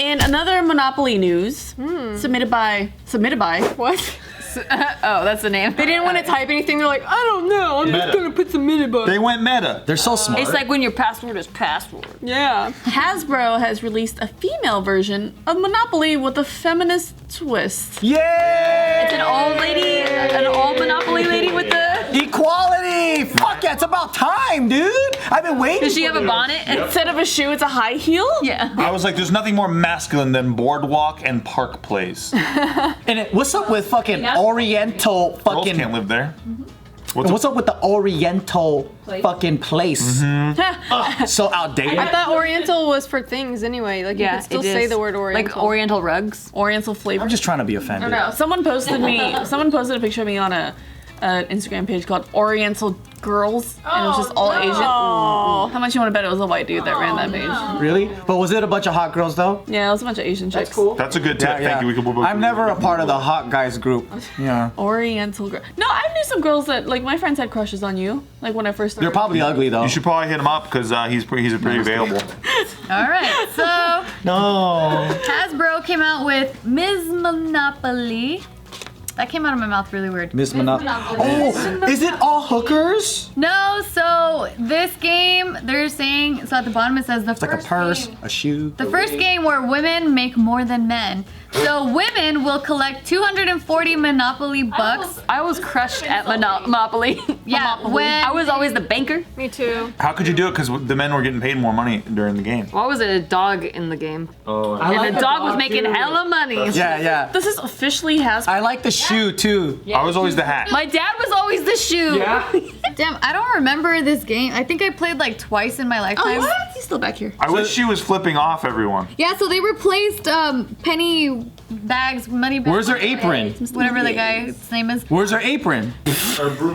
And another Monopoly news submitted by What? oh, that's the name. They didn't want to type anything. They're like, I don't know. I'm just gonna put some minute. They went meta. They're so smart. It's like when your password is password. Yeah. Hasbro has released a female version of Monopoly with a feminist twist. Yay! It's an old lady, an old Monopoly lady with the equality. Fuck yeah! It's about time, dude. I've been waiting. Does she have a bonnet? Instead of a shoe, it's a high heel? Yeah. I was like, there's nothing more masculine than Boardwalk and Park Place. And what's up with fucking Oriental fucking? Girls can't live there. What's up with the Oriental fucking place? So outdated. I thought Oriental was for things anyway. Like you could still say the word Oriental. Like Oriental rugs, Oriental flavor. I'm just trying to be offended. I don't know. Someone posted a picture of me on an Instagram page called Oriental Girls, and it was just all Asian. How much you want to bet it was a white dude that ran that page? Really? But was it a bunch of hot girls though? Yeah, it was a bunch of Asian chicks. That's cool. That's a good tip. Thank you. I'm never a part of the hot guys group. Yeah. Oriental girl. No, I knew some girls that like my friends had crushes on you. Like when I first started. They're probably ugly though. You should probably hit him up because he's pretty available. All right, so No. Hasbro came out with Ms. Monopoly. That came out of my mouth really weird. Miss Monopoly. Oh, is it all hookers? No, so this game, they're saying, so at the bottom it says the It's like a purse, a shoe. The first game where women make more than men. So women will collect 240 Monopoly bucks. I was crushed at Monopoly. Yeah, Monopoly. I was always the banker. Me too. How could you do it? Because the men were getting paid more money during the game. Why was it a dog in the game? Oh, and the dog was making hella money. Yeah, yeah. This is officially Hasbro. I like the shoe too. I was always the hat. My dad was always the shoe. Yeah. Damn, I don't remember this game. I think I played like twice in my lifetime. Oh, what? He's still back here. I wish she was flipping off everyone. Yeah, so they replaced penny bags, money bags. Where's her apron? Whatever the guy's name is. Where's her apron?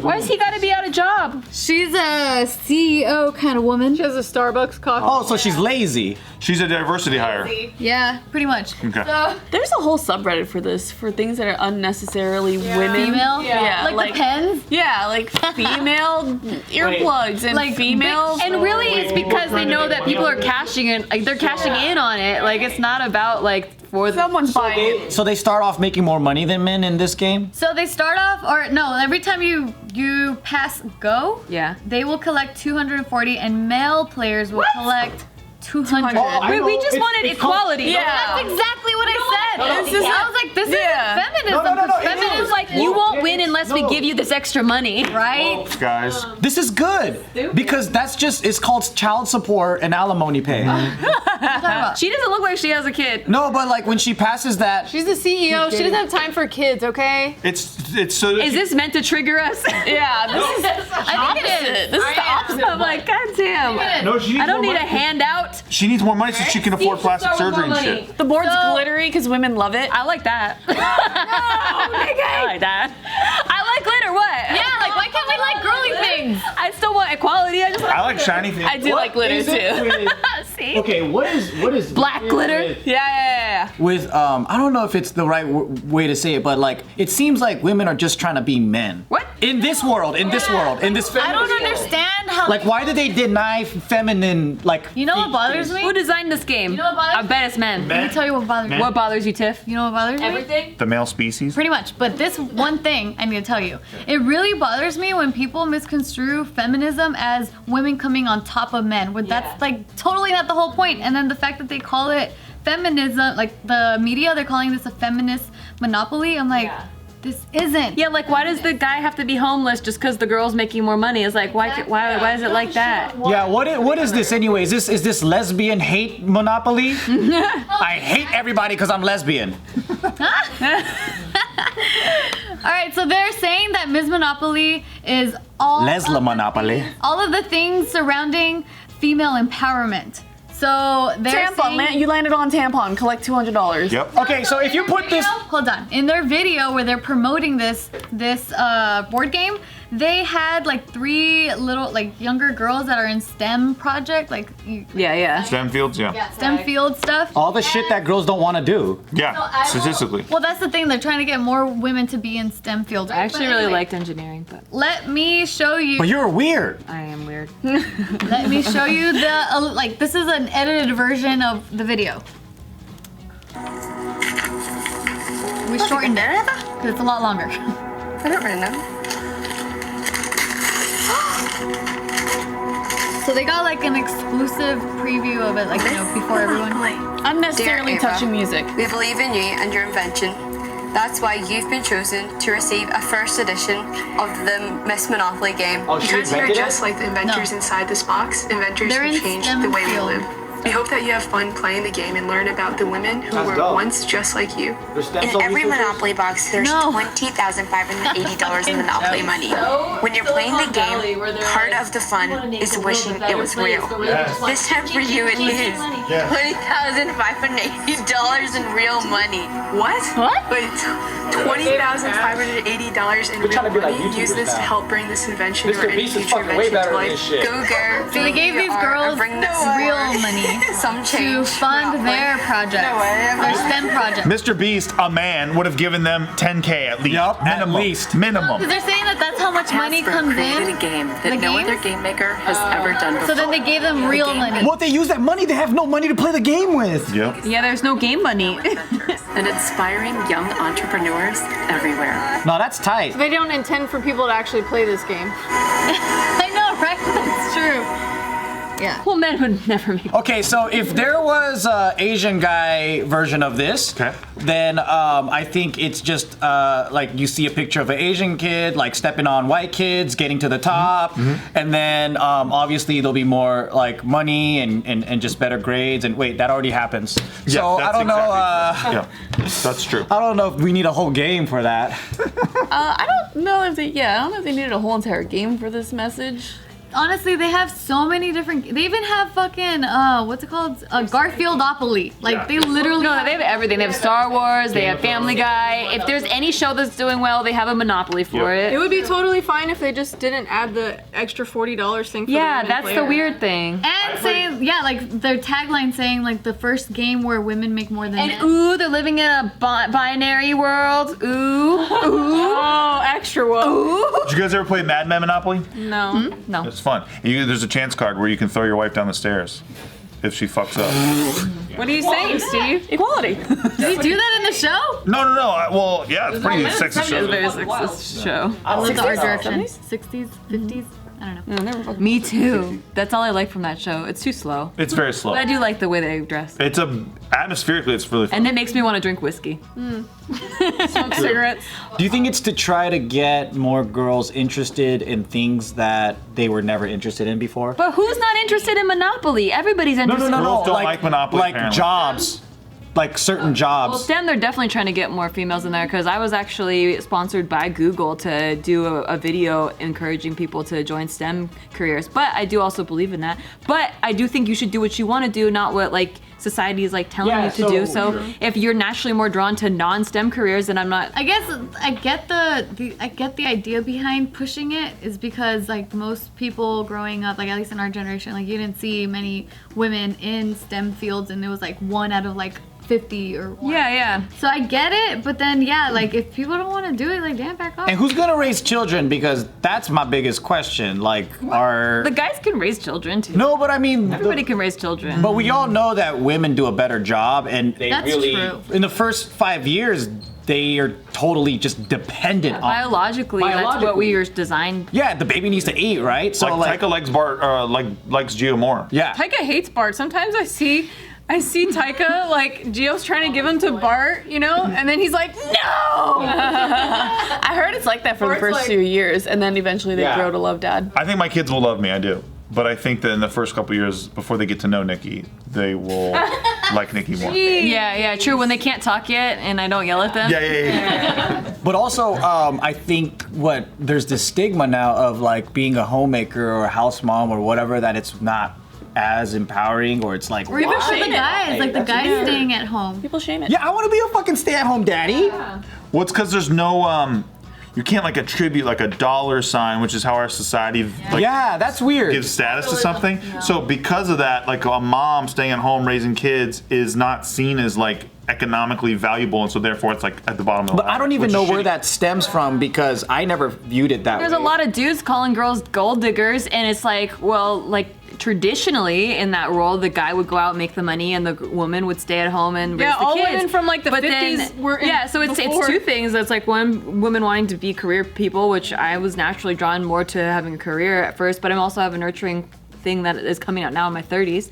Why's he gotta be out of job? She's a CEO kind of woman. She has a Starbucks coffee. Oh, so she's lazy. She's a diversity hire. Yeah, pretty much. Okay. So, There's a whole subreddit for this, for things that are unnecessarily women. female? Yeah, Like the pens? Yeah, like female earplugs and Like female. big- And really, it's because they know that people are cashing in. Like they're cashing in on it. Like it's not about like for someone's buying it. So they start off making more money than men in this game? So they start off, or no, every time you pass go, Yeah. they will collect 240 and male players will collect 200. We just wanted equality. Yeah. That's exactly what I said. This is- I was like, this Yeah. is feminism. No, because it feminism It's like you won't win unless we give you this extra money. right? Guys, This is good because that's just, it's called child support and alimony pay. She doesn't look like she has a kid. No, but like when she passes that, She's the CEO. She doesn't have time for kids, okay? it's so. Is this meant to trigger us? Yeah, this is I think it is. This is the opposite. I'm like, God damn. No, she needs I don't more need a money. handout. She needs more money so she can afford plastic surgery and shit. The board's So- glittery because women love it. I like that. No, I like that. I like glitter. What? Yeah, like why can't we like girly things? I still want equality. I just I like shiny things. I do like glitter too. See? okay, what is Black glitter. Yeah. with I don't know if it's the right way to say it, but like it seems like women are just trying to be men. What? In this world, in this I feminist don't world. understand how. Like why do they deny feminine like You know what bothers me? Who designed this game? You know what bothers I bet it's men. Let me tell you what bothers me. What bothers you, Tiff? You know what bothers me? Everything. The male species. Pretty much, but this one thing I need to tell you. It really bothers me when people misconstrue feminism as women coming on top of men, when that's like totally not the whole point. And then the fact that they call it feminism, like the media, they're calling this a feminist monopoly. I'm like, this isn't. Yeah, like why does the guy have to be homeless just because the girl's making more money? It's like why is it like that? Yeah, what is this anyway? Is this lesbian hate monopoly? I hate everybody because I'm lesbian. All right, so they're saying that Ms. Monopoly is all Lesla of the Monopoly. things- all of the things surrounding female empowerment. So they're Tampon, saying, man. You landed on tampon. Collect $200. Yep. Okay, so if you put this hold on. In their video where they're promoting this board game, they had like 3 little like younger girls that are in STEM project, like Yeah. STEM fields, yeah. STEM field stuff. all the shit that girls don't want to do. Yeah, statistically. Well, that's the thing. They're trying to get more women to be in STEM fields. I actually But really anyway, liked engineering, but Let me show you. But you're weird. I am weird. Let me show you the like. This is an edited version of the video. We shortened it because it's a lot longer. I don't really know. So they got like an exclusive preview of it, like, you know, before everyone. Unnecessarily Dear Ava, touching music. We believe in you and your invention. That's why you've been chosen to receive a first edition of the Miss Monopoly game. Oh, she Because you're invented just it? like the inventors No. inside this box, inventors They're who in changed STEM the way we field. live. We hope that you have fun playing the game and learn about the women who That's were dope. once just like you. In every Monopoly box, there's No. $20,580 in Monopoly money. When you're playing the game, part of the fun is wishing it was real. This time for you, it is $20,580 in real money. What? What? Wait, $20,580 in We're trying to be real like money? Use YouTubers this to now. help bring this invention or Mr. any Beast is future fucking way invention better to than this life. shit. Go, girl. So they gave these girls bring this real money some to change. fund their project, their STEM project. Mr. Beast, a man, would have given them 10K at least. Yup, at minimum. least. Minimum. Because they're saying that that's how much money comes in. a game The that no games? other game maker has ever done before. So then they gave them real money. Well, if they use that money, they have no money to play the game with. Yep. Yeah, there's no game money. and inspiring young entrepreneurs everywhere. No, that's tight. They don't intend for people to actually play this game. I know, right? That's true. Yeah. Well, men would never make. Okay, so if there was a Asian guy version of this, Okay. then I think it's just like you see a picture of an Asian kid like stepping on white kids, getting to the top, and then obviously there'll be more like money and just better grades. And wait, that already happens. Yeah, So that's I don't know. Yeah, that's true. I don't know if we need a whole game for that. I don't know if they needed a whole entire game for this message. Honestly, they have so many different. They even have fucking what's it called? Garfieldopoly. Like they literally. No, they have everything. They have Star Wars. They have Family Guy. If there's any show that's doing well, they have a monopoly for It it. would be totally fine if they just didn't add the extra $40 thing for the Yeah, women that's the player. weird thing. And saying, yeah, like their tagline saying like the first game where women make more than And men. ooh, they're living in a binary world. Ooh, ooh, Oh, extra whoa. ooh. Did you guys ever play Mad Men Monopoly? No. No. It's fun. There's a chance card where you can throw your wife down the stairs if she fucks up. What are you saying, Steve? Equality. Did he do that in the show? No. Well, yeah, it's pretty sexist It's a show. very sexist show. I love the art 60s? direction. 70s? 60s, 50s. I don't know. No, never fucking. Me too. That's all I like from that show. It's too slow. It's very slow. But I do like the way they dress. It's atmospherically, it's really fun. And it makes me want to drink whiskey. Smoke cigarettes. Do you think it's to try to get more girls interested in things that they were never interested in before? But who's not interested in Monopoly? Everybody's interested. Girls don't like Monopoly, Like apparently. jobs, like certain jobs. Well, STEM, they're definitely trying to get more females in there because I was actually sponsored by Google to do a video encouraging people to join STEM careers. But I do also believe in that. But I do think you should do what you want to do, not what like society is like telling you to do. So if you're naturally more drawn to non-STEM careers, then I'm not. I guess I get the idea behind pushing it is because like most people growing up, like at least in our generation, like you didn't see many women in STEM fields, and it was like 1 out of like 50 or one. Yeah. So I get it, but then yeah, like if people don't want to do it, like damn, back off. And who's gonna raise children? Because that's my biggest question. Like, are The guys can raise children too. no, but I mean, Everybody can raise children. but we all know that women do a better job, and they That's really true. in the first 5 years they are totally just dependent on. Biologically, that's what we were designed. Yeah, the baby needs to eat, right? So Like Taika likes likes Gio more. yeah. Taika hates Bart. Sometimes I see Taika, like, Gio's trying to give him to Bart, you know? And then he's like, no! I heard it's like that for the Bart's first like- few years, and then eventually they Yeah. grow to love Dad. I think my kids will love me. I do. But I think that in the first couple years, before they get to know Nikki, they will like Nikki more. Yeah, true. When they can't talk yet and I don't yell at them. Yeah. But also, I think there's this stigma now of like being a homemaker or a house mom or whatever, that it's not as empowering, or it's like, Or even for why? the guys, like the guys staying at home. People shame it. Yeah, I want to be a fucking stay-at-home daddy. Well, it's because there's no, you can't like attribute like a dollar sign, which is how our society like Yeah, that's weird. gives status to something. So because of that, like a mom staying at home raising kids is not seen as like economically valuable, and so therefore it's like at the bottom of the But line. I don't even which know is where shitty. that stems from, because I never viewed it that There's way. a lot of dudes calling girls gold diggers, and it's like, well, like traditionally in that role, the guy would go out and make the money, and the woman would stay at home and raise the all kids. women from like the But 50s then, were in yeah. So it's before. two things. It's like one, women wanting to be career people, which I was naturally drawn more to having a career at first, but I'm also have a nurturing thing that is coming out now in my 30s.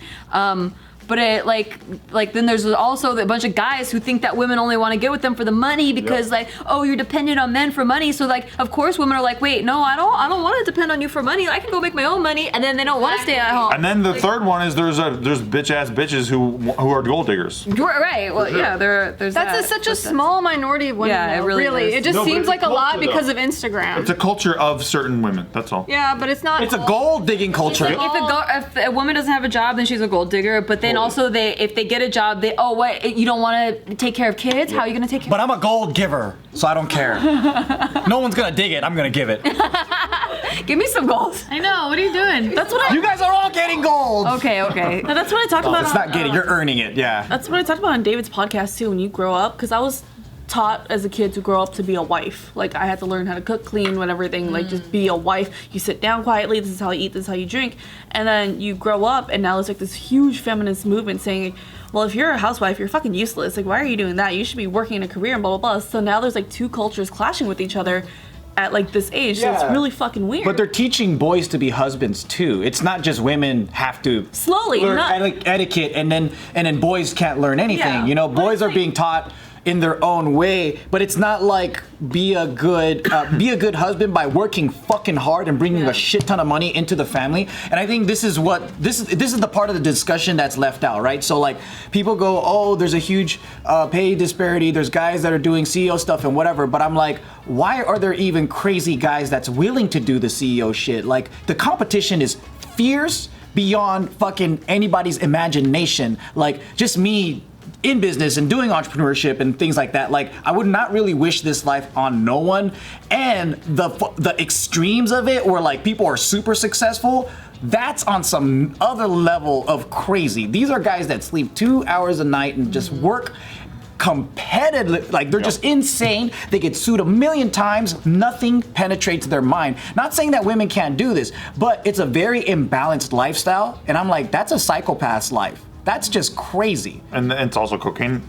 But it like then there's also a bunch of guys who think that women only want to get with them for the money because like, oh, you're dependent on men for money. So like, of course women are like, wait, no, I don't want to depend on you for money. I can go make my own money, and then they don't want to stay at home. And then the third one is there's bitch ass bitches who are gold diggers. Right. Well, yeah, there's That's such a small minority of women. Yeah, it though, really is. It just No, but seems it's like a lot culture, because though. of Instagram. It's a culture of certain women. That's all. Yeah, but it's not. It's a gold digging culture. If a woman doesn't have a job, then she's a gold digger. But then also if they get a job, you don't want to take care of kids? How are you going to take care? But I'm a gold giver, so I don't care. No one's gonna dig it. I'm gonna give it. Give me some gold. I know. What are you doing? That's what You guys are all getting gold. Okay. No, that's what I talked about. It's not getting. You're earning it. Yeah. That's what I talked about on David's podcast too. When you grow up, because I was taught as a kid to grow up to be a wife. Like I had to learn how to cook, clean, and everything. Like just be a wife. You sit down quietly. This is how you eat. This is how you drink. And then you grow up, and now there's like this huge feminist movement saying, well, if you're a housewife, you're fucking useless. Like, why are you doing that? You should be working in a career and blah, blah, blah. So now there's like two cultures clashing with each other at like this age. So it's really fucking weird. But they're teaching boys to be husbands too. It's not just women have to Slowly, learn not- etiquette and then boys can't learn anything. Yeah. You know, boys are being taught in their own way, but it's not like be a good husband by working fucking hard and bringing a shit ton of money into the family. And I think this is the part of the discussion that's left out, right? So like people go, oh, there's a huge pay disparity. There's guys that are doing CEO stuff and whatever. But I'm like, why are there even crazy guys that's willing to do the CEO shit? Like the competition is fierce beyond fucking anybody's imagination. Like just me in business and doing entrepreneurship and things like that, like I would not really wish this life on no one. And the extremes of it, where like people are super successful, that's on some other level of crazy. These are guys that sleep 2 hours a night and just work competitive, like they're just insane. They get sued 1,000,000 times. Nothing penetrates their mind. Not saying that women can't do this, but it's a very imbalanced lifestyle. And I'm like, that's a psychopath's life. That's just crazy. And it's also cocaine.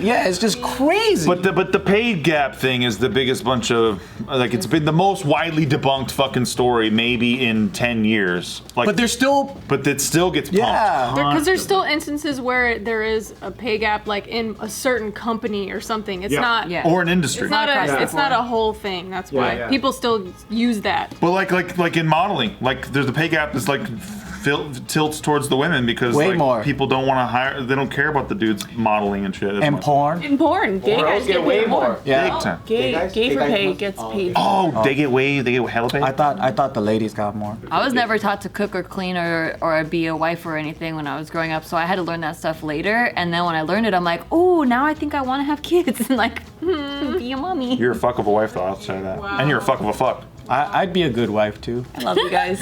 Yeah, it's just crazy. But the pay gap thing is the biggest bunch of like it's been the most widely debunked fucking story maybe in 10 years. Like, but there's still. But it still gets pumped. Yeah. Because there's still instances where there is a pay gap, like in a certain company or something. It's not. Yeah. Or an industry. It's not a whole thing. That's why people still use that. But like in modeling, like there's the pay gap is like tilts towards the women because Way like, more. people don't want to hire. They don't care about the dudes modeling and shit. as And much. porn. in porn, gay guys get way more. Yeah. Big time. Gay for pay gets paid. Oh, they get hella pay. I thought the ladies got more. I was never taught to cook or clean or be a wife or anything when I was growing up, so I had to learn that stuff later. And then when I learned it, I'm like, oh, now I think I want to have kids and like be a mommy. You're a fuck of a wife, though. I'll say that. And you're a fuck of a fuck. I'd be a good wife too. I love you guys.